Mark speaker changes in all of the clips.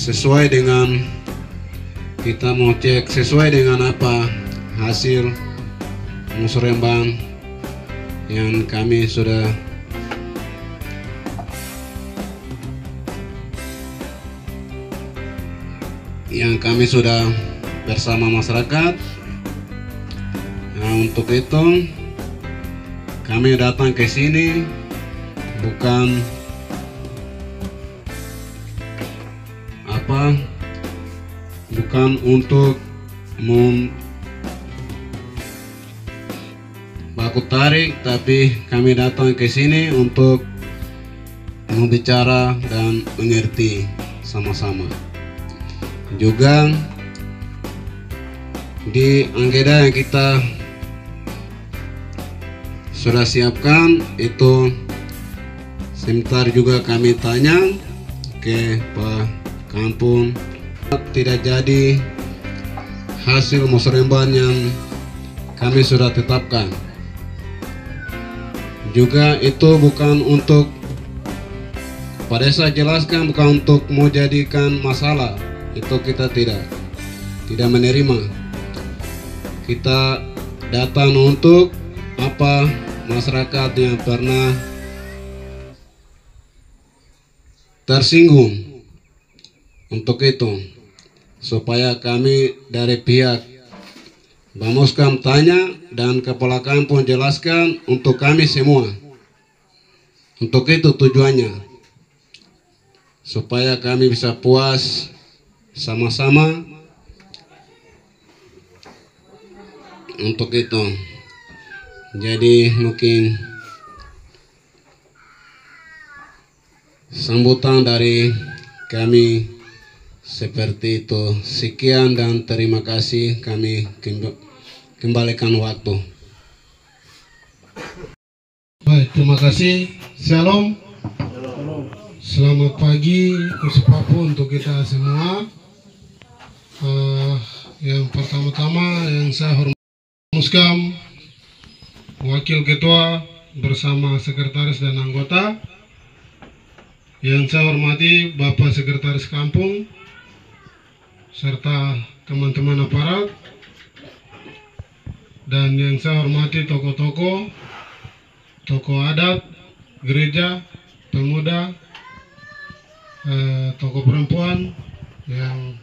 Speaker 1: sesuai dengan kita mau cek sesuai dengan apa hasil musrembang yang kami sudah bersama masyarakat. Nah, untuk itu kami datang ke sini bukan untuk baku tarik, tapi kami datang ke sini untuk membicara dan mengerti sama-sama. Juga di agenda yang kita sudah siapkan itu sebentar juga kami tanya ke Pak Kampung, tidak jadi hasil musrembang yang kami sudah tetapkan. Juga itu bukan untuk, pada saya jelaskan, bukan untuk mau jadikan masalah. Itu kita tidak menerima. Kita datang untuk apa masyarakat yang pernah tersinggung. Untuk itu, supaya kami dari pihak Bamuskam tanya dan Kepala Kampung jelaskan untuk kami semua. Untuk itu tujuannya, supaya kami bisa puas sama-sama. Untuk itu, jadi mungkin sambutan dari kami seperti itu. Sekian dan terima kasih. Kami kembalikan waktu.
Speaker 2: Baik, terima kasih. Shalom. Selamat pagi Kuspapu untuk kita semua. Yang pertama-tama yang saya hormati Muskam, Wakil Ketua bersama Sekretaris dan anggota. Yang saya hormati Bapak Sekretaris Kampung serta teman-teman aparat, dan yang saya hormati tokoh-tokoh, tokoh adat, gereja, pemuda, tokoh perempuan yang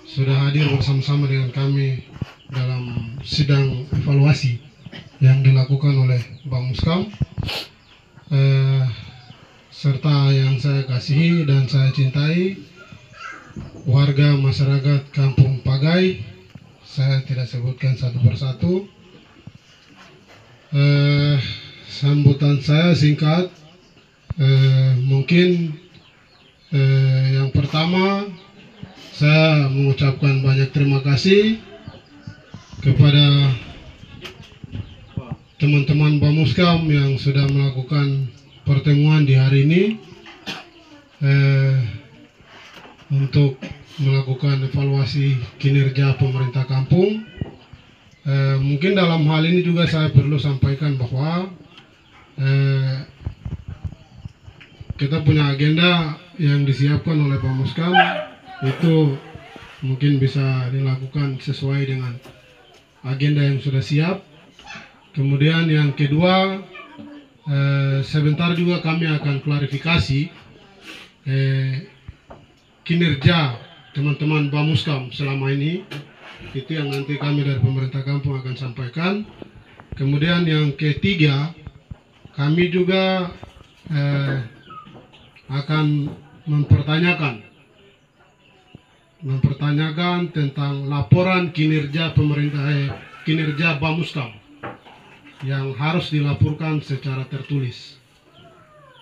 Speaker 2: sudah hadir bersama-sama dengan kami dalam sidang evaluasi yang dilakukan oleh Bang Muskam, serta yang saya kasihi dan saya cintai, warga masyarakat Kampung Pagai. Saya tidak sebutkan satu persatu. Sambutan saya singkat. Mungkin yang pertama saya mengucapkan banyak terima kasih kepada teman-teman Bamuskam yang sudah melakukan pertemuan di hari ini untuk melakukan evaluasi kinerja pemerintah kampung. Mungkin dalam hal ini juga saya perlu sampaikan bahwa kita punya agenda yang disiapkan oleh Bamuskam, itu mungkin bisa dilakukan sesuai dengan agenda yang sudah siap. Kemudian yang kedua, sebentar juga kami akan klarifikasi kinerja teman-teman Bamuskam selama ini. Itu yang nanti kami dari pemerintah kampung akan sampaikan. Kemudian yang ketiga, kami juga akan mempertanyakan tentang laporan kinerja pemerintah, kinerja Bamuskam yang harus dilaporkan secara tertulis.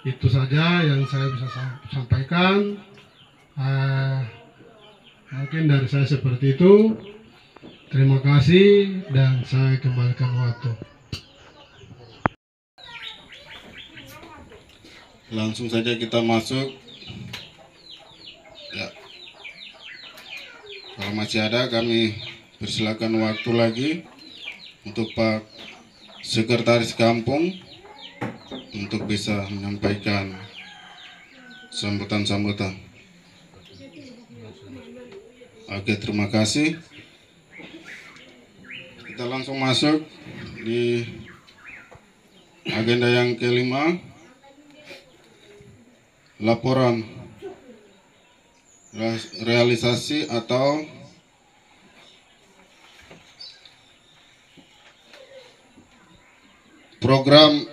Speaker 2: Itu saja yang saya bisa sampaikan. Mungkin dari saya seperti itu. Terima kasih dan saya kembalikan waktu.
Speaker 1: Langsung saja kita masuk. Ya. Kalau masih ada, kami persilakan waktu lagi untuk Pak Sekretaris Kampung untuk bisa menyampaikan sambutan-sambutan. Oke, terima kasih. Kita langsung masuk di agenda yang kelima, laporan realisasi atau program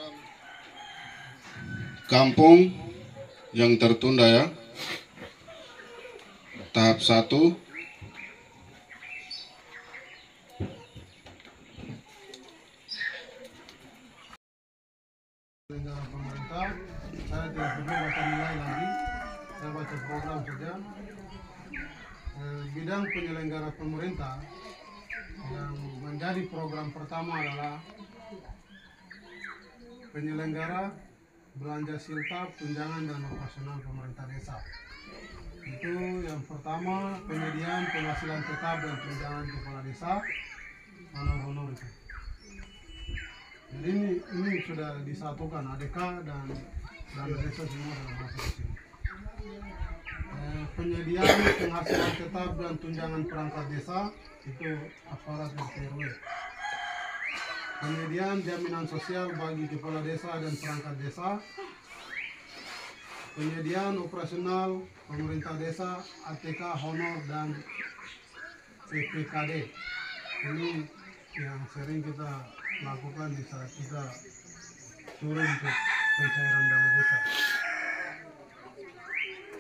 Speaker 1: kampung yang tertunda ya, tahap 1.
Speaker 2: Dengan pemerintah, saya tidak perlu baca nilai lagi, saya baca program saja. Bidang penyelenggara pemerintah yang menjadi program pertama adalah penyelenggara belanja siltap, tunjangan dan operasional pemerintah desa. Itu yang pertama, penyediaan penghasilan tetap dan tunjangan kepala desa, honor-honor itu. Jadi ini sudah disatukan ADK dan desa semua dalam masuk ke sini. Penyediaan penghasilan tetap dan tunjangan perangkat desa itu aparat RT RW. Penyediaan jaminan sosial bagi kepala desa dan perangkat desa. Penyediaan operasional pemerintah desa, ATK, honor dan PPKD. Ini yang sering kita lakukan di saat kita turun ke pencairan dana desa.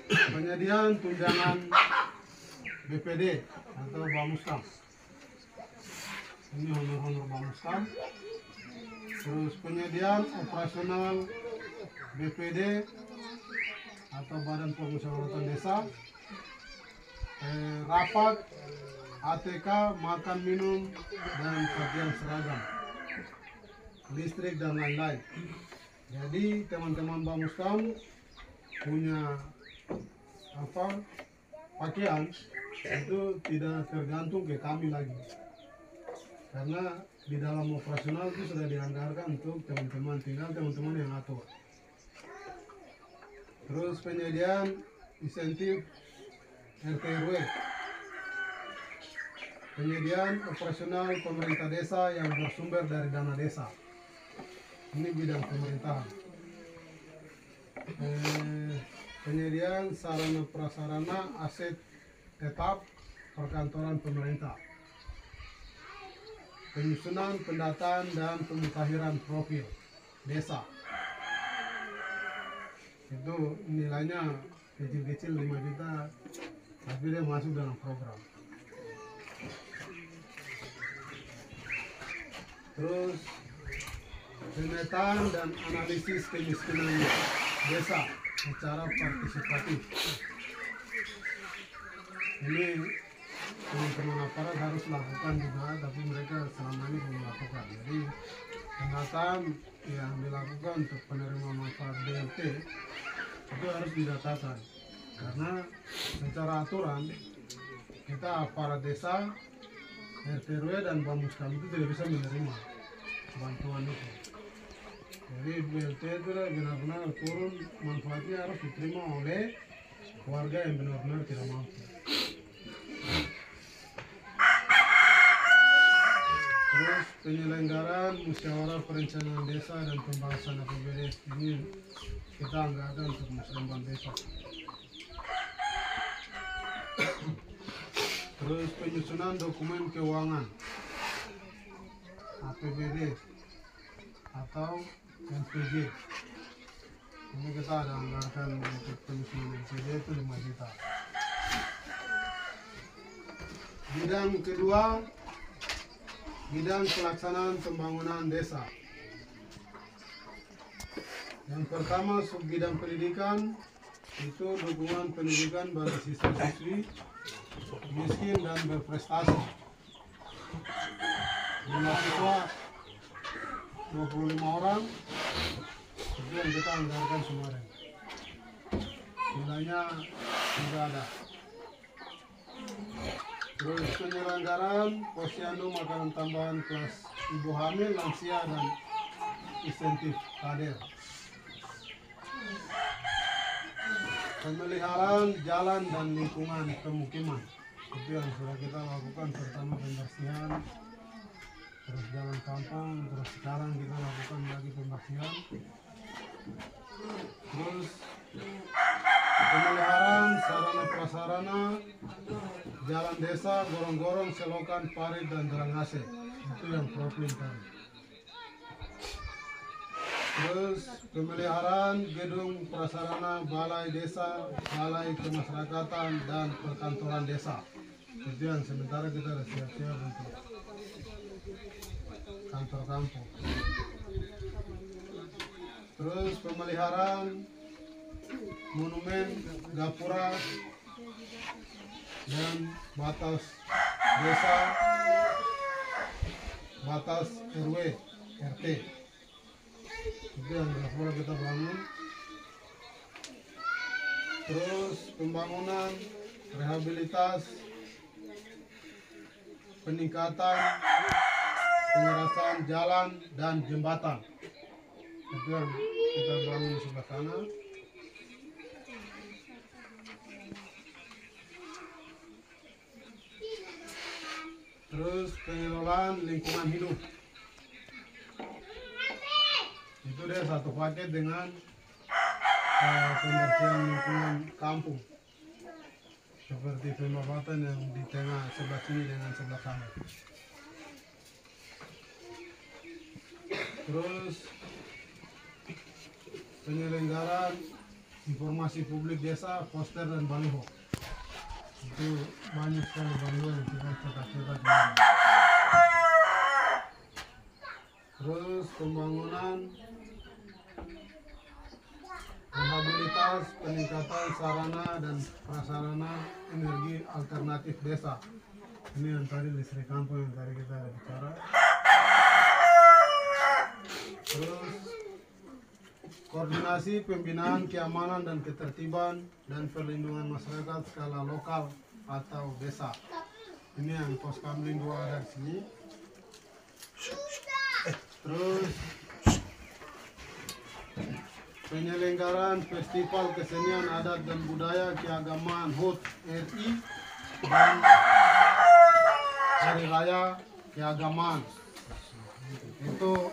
Speaker 2: Penyediaan tunjangan BPD atau Bamuskam. Ini honor-honor Bamuskam. Terus penyediaan operasional BPD atau Badan Permusyawaratan Desa. Rapat, ATK, makan minum dan pakaian seragam, listrik dan lain-lain. Jadi teman-teman Bamuskam punya pakaian itu tidak tergantung ke kami lagi, karena di dalam operasional itu sudah dianggarkan untuk teman-teman, tinggal teman-teman yang atur. Terus penyediaan insentif RT RW, penyediaan operasional pemerintah desa yang bersumber dari dana desa. Ini bidang pemerintahan. Penyediaan sarana prasarana aset tetap perkantoran pemerintah. Penyusunan, pendataan dan pemutahiran profil desa. Itu nilainya kecil-kecil 5 juta, tapi dia masuk dalam program. Terus pemetaan dan analisis kemiskinan desa secara partisipatif. Ini teman-teman aparat harus lakukan juga, tapi mereka selama ini belum lakukan. Jadi pendataan yang dilakukan untuk penerima manfaat BLT itu harus didatakan, karena secara aturan kita aparat desa, RT RW dan Bamuskam itu tidak bisa menerima bantuan itu. Jadi BLT itu benar-benar turun, manfaatnya harus diterima oleh warga yang benar-benar tidak mampu. Terus penyelenggaraan musyawarah perencanaan desa dan pembahasan APBD ini kita anggarkan untuk musyawarah desa. Terus penyusunan dokumen keuangan APBD atau NPJ. Ini kita ada anggarkan untuk penyusunan NPJ itu 5 juta. Bidang kedua, bidang pelaksanaan pembangunan desa. Yang pertama, subbidang pendidikan, itu dukungan pendidikan bagi siswa-siswi miskin dan berprestasi. Jumlah siswa 25 orang, itu yang kita anggarkan kemarin. Nilainya tidak ada. Terus penyelenggaraan posyandu makanan tambahan kelas ibu hamil, lansia dan insentif kader. Pemeliharaan jalan dan lingkungan pemukiman. Itu yang sudah kita lakukan, pertama pembersihan, terus jalan kampung, terus sekarang kita lakukan lagi pembersihan, terus pemeliharaan sarana prasarana jalan desa, gorong-gorong, selokan, parit, dan drainase. Itu yang problem tadi. Terus pemeliharaan gedung prasarana balai desa, balai kemasyarakatan, dan perkantoran desa. Itu yang sementara kita ada siap-siap untuk kantor kampung. Terus pemeliharaan monumen, gapura, dan batas desa, batas RW, RT. Itu yang gapura kita bangun. Terus pembangunan, rehabilitas, peningkatan, pengerasan jalan dan jembatan. Itu yang kita bangun di sebelah sana. Terus pengelolaan lingkungan hidup. Itu dia satu paket dengan pembersihan lingkungan kampung. Seperti pemabatan yang di tengah sebelah sini dengan sebelah sana. Terus penyelenggaraan informasi publik desa, poster dan baliho. Itu banyak sekali baliho yang kita cetak-cetak. Terus pembangunan, rehabilitas, peningkatan sarana dan prasarana energi alternatif desa. Ini yang tadi listrik kampung yang tadi kita ada bicara. Terus koordinasi pembinaan keamanan dan ketertiban dan perlindungan masyarakat skala lokal atau desa. Ini yang Poskamling 2 ada di sini. Terus penyelenggaraan festival kesenian adat dan budaya keagamaan HUT RI dan hari raya keagamaan. Itu